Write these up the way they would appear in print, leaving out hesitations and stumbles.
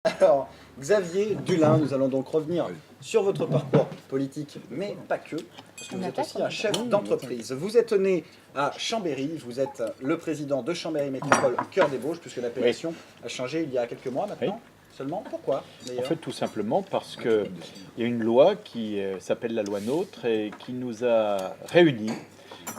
Alors, Xavier Dulin, nous allons donc revenir sur votre parcours politique, mais pas que, parce que vous êtes aussi un chef d'entreprise. Vous êtes né à Chambéry, vous êtes le président de Chambéry Métropole Cœur des Bauges, puisque l'appellation a changé il y a quelques mois maintenant. Seulement, pourquoi En d'ailleurs? fait, tout simplement parce qu'il y a une loi qui s'appelle la loi NOTRe et qui nous a réunis,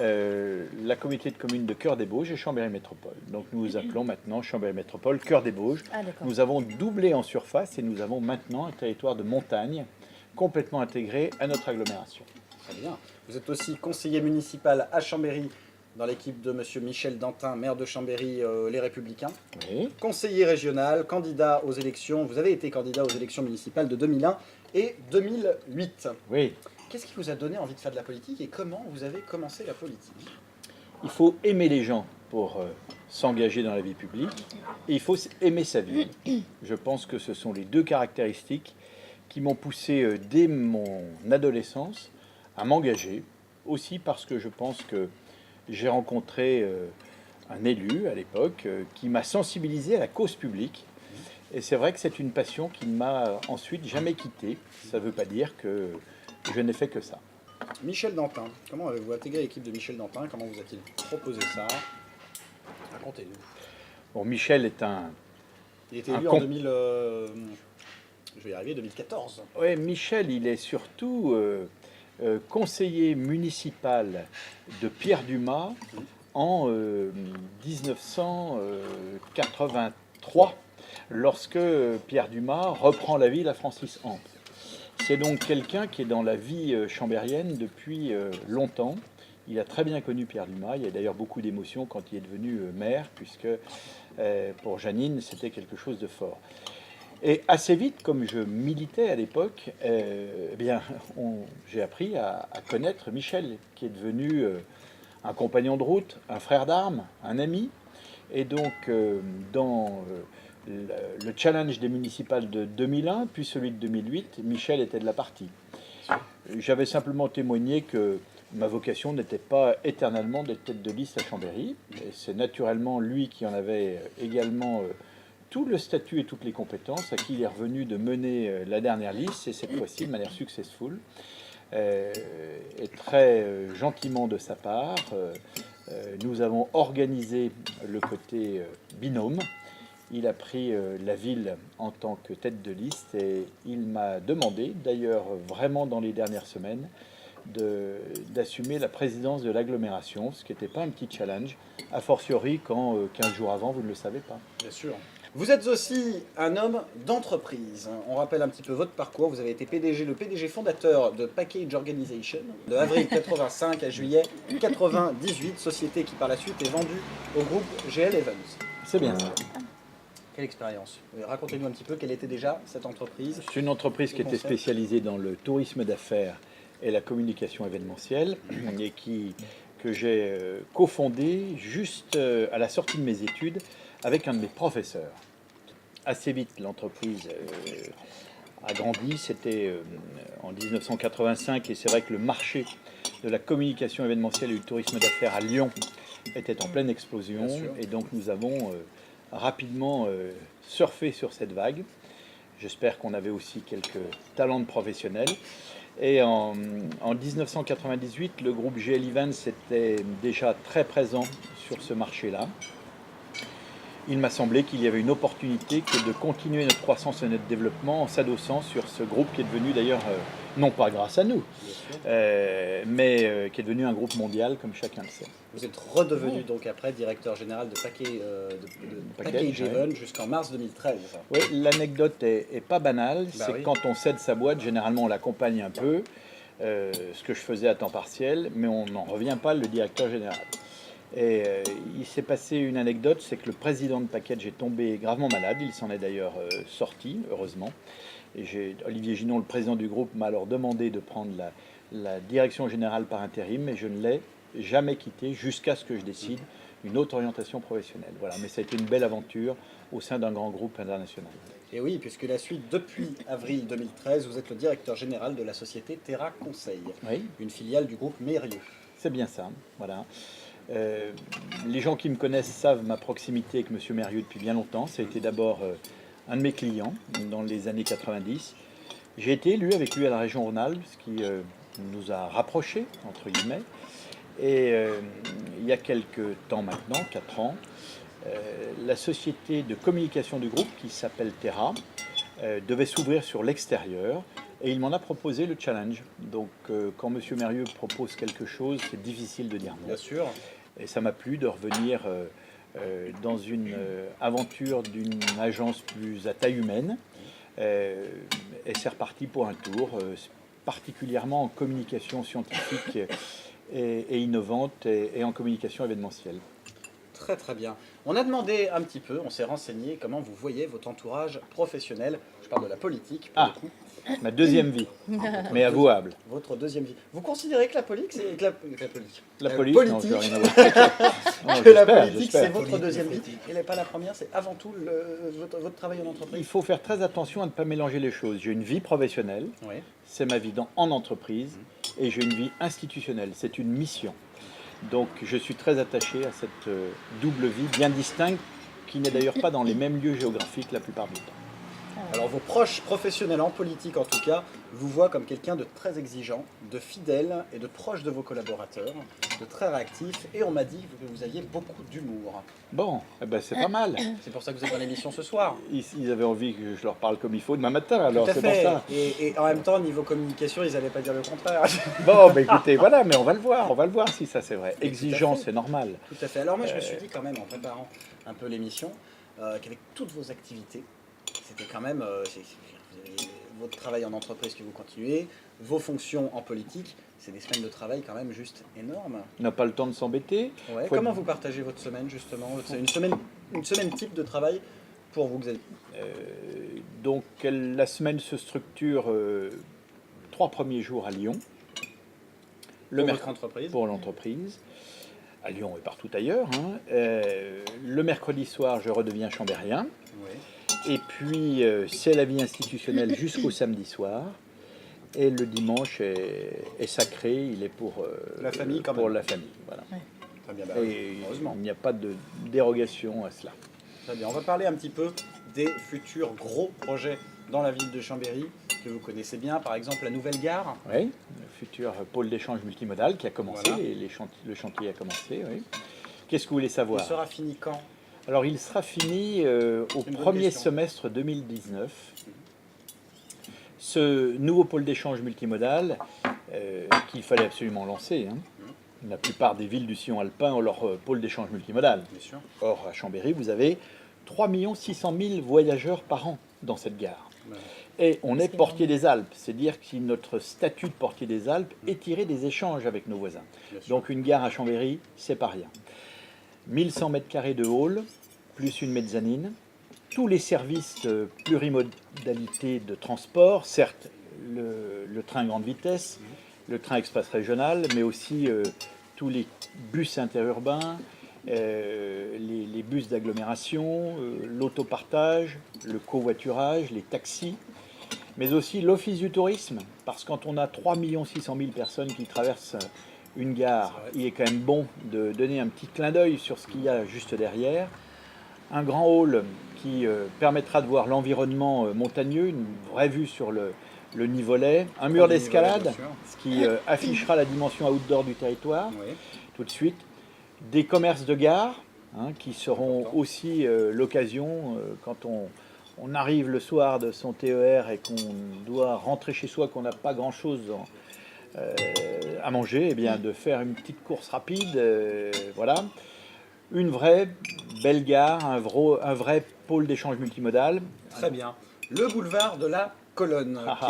la communauté de communes de Cœur des Bauges et Chambéry Métropole. Donc nous nous appelons maintenant Chambéry Métropole Cœur des Bauges. Nous avons doublé en surface et nous avons maintenant un territoire de montagne complètement intégré à notre agglomération. Très bien. Vous êtes aussi conseiller municipal à Chambéry dans l'équipe de monsieur Michel Dantin, maire de Chambéry, Les Républicains. Oui. Conseiller régional, candidat aux élections. Vous avez été candidat aux élections municipales de 2001 et 2008. Oui. Qu'est-ce qui vous a donné envie de faire de la politique et comment vous avez commencé la politique? Il faut aimer les gens pour s'engager dans la vie publique et il faut aimer sa ville. Je pense que ce sont les deux caractéristiques qui m'ont poussé dès mon adolescence à m'engager, aussi parce que je pense que j'ai rencontré un élu à l'époque qui m'a sensibilisé à la cause publique. Et c'est vrai que c'est une passion qui ne m'a ensuite jamais quitté. Ça ne veut pas dire que je n'ai fait que ça. Michel Dantin, comment avez-vous intégré l'équipe de Michel Dantin? Comment vous a-t-il proposé ça? Racontez-nous. Bon, Michel est Il était élu en 2000, je vais y arriver, 2014. Oui, Michel, il est surtout conseiller municipal de Pierre Dumas en 1983, lorsque Pierre Dumas reprend la ville à Francis Hampe. C'est donc quelqu'un qui est dans la vie chambérienne depuis longtemps. Il a très bien connu Pierre Dumas. Il y a d'ailleurs beaucoup d'émotions quand il est devenu maire, puisque pour Jeannine, c'était quelque chose de fort. Et assez vite, comme je militais à l'époque, j'ai appris à connaître Michel, qui est devenu un compagnon de route, un frère d'armes, un ami. Et donc, dans le challenge des municipales de 2001, puis celui de 2008, Michel était de la partie. J'avais simplement témoigné que ma vocation n'était pas éternellement d'être tête de liste à Chambéry. Et c'est naturellement lui qui en avait également tout le statut et toutes les compétences, à qui il est revenu de mener la dernière liste, et cette fois-ci de manière successful. Et très gentiment de sa part, nous avons organisé le côté binôme. Il a pris la ville en tant que tête de liste et il m'a demandé, d'ailleurs vraiment dans les dernières semaines, d'assumer la présidence de l'agglomération, ce qui n'était pas un petit challenge, a fortiori quand 15 jours avant, vous ne le savez pas. Bien sûr. Vous êtes aussi un homme d'entreprise. On rappelle un petit peu votre parcours. Vous avez été PDG, le PDG fondateur de Package Organization, de avril 85 à juillet 98, société qui par la suite est vendue au groupe GL Evans. C'est bien ça. Quelle expérience? Racontez-nous un petit peu quelle était déjà cette entreprise. C'est une entreprise qui était spécialisée dans le tourisme d'affaires et la communication événementielle, et que j'ai cofondée juste à la sortie de mes études avec un de mes professeurs. Assez vite, l'entreprise a grandi. C'était en 1985, et c'est vrai que le marché de la communication événementielle et du tourisme d'affaires à Lyon était en pleine explosion, et donc nous avons rapidement surfé sur cette vague. J'espère qu'on avait aussi quelques talents de professionnels. Et en 1998, le groupe GL Evans était déjà très présent sur ce marché-là. Il m'a semblé qu'il y avait une opportunité que de continuer notre croissance et notre développement en s'adossant sur ce groupe qui est devenu d'ailleurs, non pas grâce à nous, mais qui est devenu un groupe mondial comme chacun le sait. Vous êtes redevenu donc après directeur général de Package Evans jusqu'en mars 2013. Oui, l'anecdote est pas banale. C'est quand on cède sa boîte, généralement on l'accompagne un peu, ce que je faisais à temps partiel, mais on n'en revient pas le directeur général. Et il s'est passé une anecdote, c'est que le président de Package est tombé gravement malade. Il s'en est d'ailleurs sorti, heureusement. Et Olivier Ginon, le président du groupe, m'a alors demandé de prendre la direction générale par intérim, mais je ne l'ai jamais quitté jusqu'à ce que je décide une autre orientation professionnelle. Voilà, mais ça a été une belle aventure au sein d'un grand groupe international. Et oui, puisque la suite, depuis avril 2013, vous êtes le directeur général de la société Terra Conseil, une filiale du groupe Mérieux. C'est bien ça, voilà. Les gens qui me connaissent savent ma proximité avec M. Mérieux depuis bien longtemps. Ça a été d'abord un de mes clients dans les années 90. J'ai été élu avec lui à la région Rhône-Alpes, ce qui nous a rapprochés, entre guillemets. Et il y a quelques temps maintenant, 4 ans, la société de communication du groupe, qui s'appelle Terra, devait s'ouvrir sur l'extérieur. Et il m'en a proposé le challenge. Donc, quand M. Mérieux propose quelque chose, c'est difficile de dire non. Bien sûr. Et ça m'a plu de revenir dans une aventure d'une agence plus à taille humaine. Et c'est reparti pour un tour, particulièrement en communication scientifique et innovante et en communication événementielle. Très très bien. On a demandé un petit peu, on s'est renseigné comment vous voyez votre entourage professionnel. Je parle de la politique pour le coup. Ma deuxième vie, mais avouable. Votre deuxième vie. Vous considérez que la politique, c'est que La police, non, je veux rien avoir. Non, que la j'espère, politique, j'espère. c'est votre deuxième vie. Elle n'est pas la première, c'est avant tout votre travail en Il entreprise. faut faire très attention à ne pas mélanger les choses. J'ai une vie professionnelle, Oui. c'est ma vie en entreprise, et j'ai une vie institutionnelle, c'est une mission. Donc je suis très attaché à cette double vie bien distincte, qui n'est d'ailleurs pas dans les mêmes lieux géographiques la plupart du temps. Alors vos proches professionnels en politique en tout cas vous voient comme quelqu'un de très exigeant, de fidèle et de proche de vos collaborateurs, de très réactif, et on m'a dit que vous aviez beaucoup d'humour. Bon, eh ben, c'est pas mal. C'est pour ça que vous êtes dans l'émission ce soir. Ils avaient envie que je leur parle comme il faut demain matin, alors Tout à c'est pour fait. ça. Et en même temps, niveau communication, ils n'allaient pas dire le contraire. Bon, ben écoutez, voilà, mais on va le voir si ça c'est vrai. Exigeant, fait. c'est normal. Tout à fait. Alors moi, je me suis dit quand même, en préparant un peu l'émission, qu'avec toutes vos activités, c'était quand même votre travail en entreprise que vous continuez, vos fonctions en politique, c'est des semaines de travail quand même juste énormes. On n'a pas le temps de s'embêter. Ouais. Faut Comment être- vous partagez votre semaine justement? C'est une semaine type de travail pour vous, Xavier. Donc la semaine se structure 3 premiers jours à Lyon. Pour votre mercredi- entreprise. Pour l'entreprise. À Lyon et partout ailleurs. Hein. Le mercredi soir, je redeviens chambérien. Oui. Et puis, c'est la vie institutionnelle jusqu'au samedi soir. Et le dimanche est sacré, il est pour La famille, quand pour même. la famille. Voilà. Très bien, Et heureusement. il n'y a pas de dérogation à cela. Très bien. On va parler un petit peu des futurs gros projets dans la ville de Chambéry que vous connaissez bien, par exemple la nouvelle gare. Oui, le futur pôle d'échange multimodal qui a commencé, Voilà. et le chantier a commencé. Oui. Qu'est-ce que vous voulez Il savoir? sera fini quand? Alors, il sera fini au C'est une bonne premier question. semestre 2019. Ce nouveau pôle d'échange multimodal qu'il fallait absolument lancer. Hein. La plupart des villes du sillon alpin ont leur pôle d'échange multimodal. Bien sûr. Or, à Chambéry, vous avez 3 600 000 voyageurs par an dans cette gare. Ouais. Et on est portier des Alpes, c'est dire que notre statut de portier des Alpes est tiré des échanges avec nos voisins. Bien sûr. Donc une gare à Chambéry, c'est pas rien. 1100 mètres carrés de hall, plus une mezzanine, tous les services plurimodalité de transport, certes le train grande vitesse, le train express régional, mais aussi tous les bus interurbains, les bus d'agglomération, l'autopartage, le covoiturage, les taxis, mais aussi l'office du tourisme, parce que quand on a 3 600 000 personnes qui traversent une gare, il est quand même bon de donner un petit clin d'œil sur ce qu'il y a juste derrière. Un grand hall qui permettra de voir l'environnement montagneux, une vraie vue sur le Nivolet, un mur d'escalade, Bien sûr. ce qui affichera la dimension outdoor du territoire Oui. tout de suite, des commerces de gare hein, qui seront Important. aussi l'occasion, quand on arrive le soir de son TER et qu'on doit rentrer chez soi, qu'on n'a pas grand-chose à manger, eh bien, de faire une petite course rapide, voilà. Une vraie belle gare, un vrai pôle d'échange multimodal. Très bien. Le boulevard de la Colonne, Ah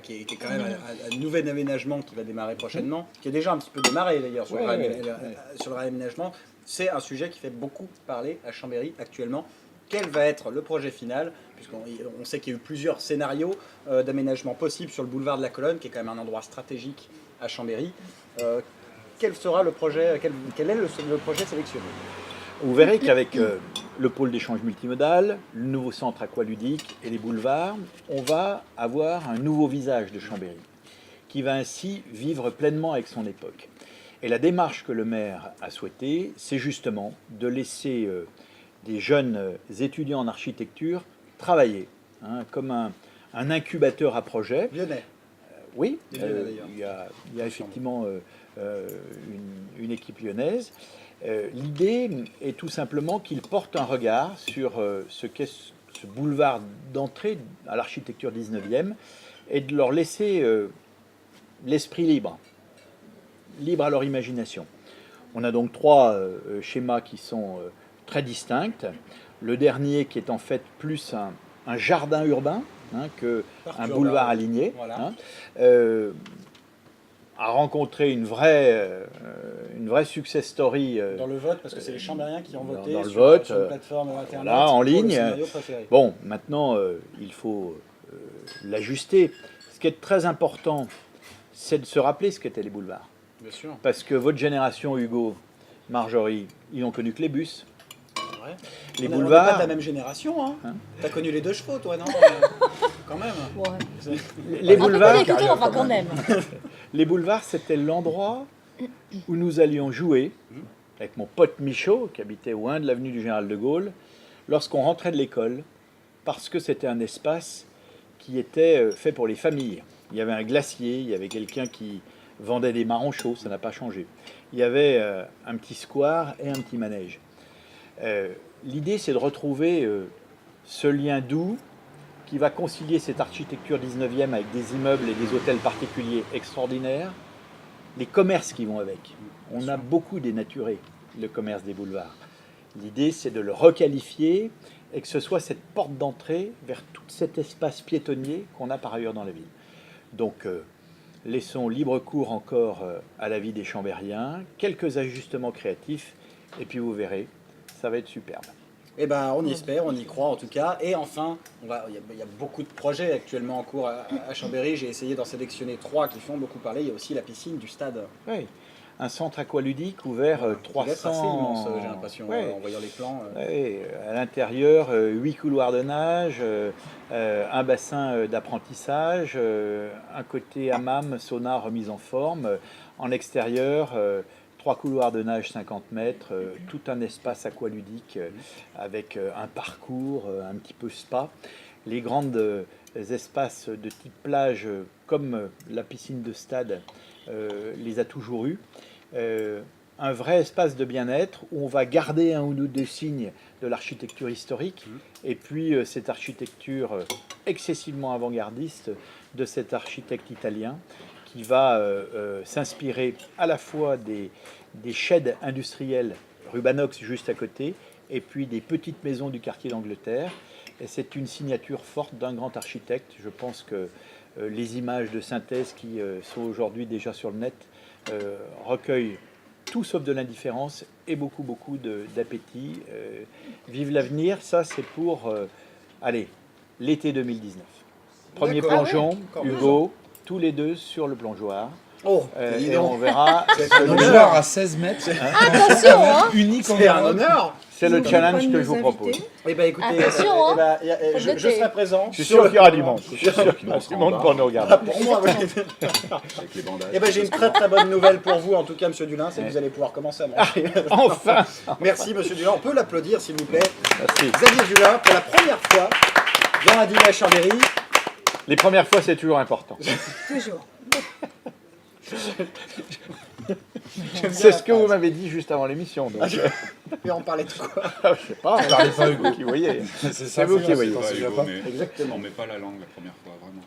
qui est quand même un nouvel aménagement qui va démarrer prochainement, qui est déjà un petit peu démarré d'ailleurs sur, sur le réaménagement. C'est un sujet qui fait beaucoup parler à Chambéry actuellement. Quel va être le projet final? Puisqu'on sait qu'il y a eu plusieurs scénarios d'aménagement possibles sur le boulevard de la Colonne, qui est quand même un endroit stratégique à Chambéry. Quel sera le projet, quel est le projet sélectionné? Vous verrez qu'avec le pôle d'échange multimodal, le nouveau centre aqualudique et les boulevards, on va avoir un nouveau visage de Chambéry, qui va ainsi vivre pleinement avec son époque. Et la démarche que le maire a souhaitée, c'est justement de laisser des jeunes étudiants en architecture travailler comme un incubateur à projet. Lyonnais. Oui, Des Lyonnais, d'ailleurs. il y a effectivement une équipe lyonnaise. L'idée est tout simplement qu'il porte un regard sur ce qu'est ce boulevard d'entrée à l'architecture 19e et de leur laisser l'esprit libre à leur imagination. On a donc 3 schémas qui sont très distincts. Le dernier qui est en fait plus un jardin urbain qu'un boulevard aligné. Voilà. A rencontré une vraie success story. Dans le vote, parce que c'est les Chambériens qui ont voté dans le sur, vote, sur une plateforme internet voilà, en pour le ligne. scénario préféré. Bon, maintenant, il faut l'ajuster. Ce qui est très important, c'est de se rappeler ce qu'étaient les boulevards. Bien sûr. Parce que votre génération, Hugo, Marjorie, ils n'ont connu que les bus. Ouais. Les On n'est boulevards. pas de la même génération. Hein. T'as connu les 2 chevaux, toi, non? Quand même. Ouais. Les Un peu boulevards, d'écouter, enfin quand même. les boulevards, c'était l'endroit où nous allions jouer avec mon pote Michaud, qui habitait au 1 de l'avenue du Général de Gaulle, lorsqu'on rentrait de l'école, parce que c'était un espace qui était fait pour les familles. Il y avait un glacier, il y avait quelqu'un qui vendait des marrons chauds, ça n'a pas changé. Il y avait un petit square et un petit manège. L'idée, c'est de retrouver ce lien doux qui va concilier cette architecture 19e avec des immeubles et des hôtels particuliers extraordinaires, les commerces qui vont avec. On a beaucoup dénaturé le commerce des boulevards. L'idée, c'est de le requalifier et que ce soit cette porte d'entrée vers tout cet espace piétonnier qu'on a par ailleurs dans la ville. Donc, laissons libre cours encore à la vie des Chambériens, quelques ajustements créatifs, et puis vous verrez, ça va être superbe. Eh ben, on y espère, on y croit en tout cas. Et enfin, il y a beaucoup de projets actuellement en cours à Chambéry. J'ai essayé d'en sélectionner 3 qui font beaucoup parler. Il y a aussi la piscine du stade. Oui, un centre aqualudique ouvert Qui va être 300... assez immense, j'ai l'impression, Ouais. en voyant les plans. Oui, à l'intérieur, 8 couloirs de nage, un bassin d'apprentissage, un côté hammam, sauna, remise en forme. En extérieur, 3 couloirs de nage 50 mètres, tout un espace aqualudique avec un parcours, un petit peu spa. Les grandes espaces de type plage, comme la piscine de stade, les a toujours eus. Un vrai espace de bien-être où on va garder un ou deux signes de l'architecture historique et puis cette architecture excessivement avant-gardiste de cet architecte italien qui va s'inspirer à la fois des sheds industriels Rubanox juste à côté et puis des petites maisons du quartier d'Angleterre. Et c'est une signature forte d'un grand architecte. Je pense que les images de synthèse qui sont aujourd'hui déjà sur le net recueillent tout sauf de l'indifférence et beaucoup d'appétit. Vive l'avenir, ça c'est pour l'été 2019. Premier D'accord. plongeon, Ah ouais. Hugo, tous les deux sur le plongeoir. Oh, dis Et donc. on verra. C'est un Le honneur. joueur à 16 mètres. Attention, hein. Unique en C'est un Europe. honneur. C'est le Vous challenge pouvez que nous je vous propose. inviter. Eh ben écoutez, Attention, hein. je Faut serai noter. présent. Je suis sûr qu'il y aura du monde. Je suis sûr qu'il y aura du monde pour nous regarder. Pour moi, oui. Avec les bandages. Eh ben, j'ai une très bonne nouvelle pour vous, en tout cas, Monsieur Dulin, c'est que vous allez pouvoir commencer à manger. Enfin. Merci, Monsieur Dulin. On peut l'applaudir, s'il vous plaît. Merci. Xavier Dulin, pour la première fois dans un dîner à Chambéry. Les premières fois, c'est toujours important. Toujours. C'est ce que vous m'avez dit juste avant l'émission. Donc, Et on parlait de quoi? je sais pas, c'est vous qui voyez. C'est ça, vous qui voyez. c'est Pas pas Hugo, Japon. mais Exactement. on met pas la langue la première fois, vraiment.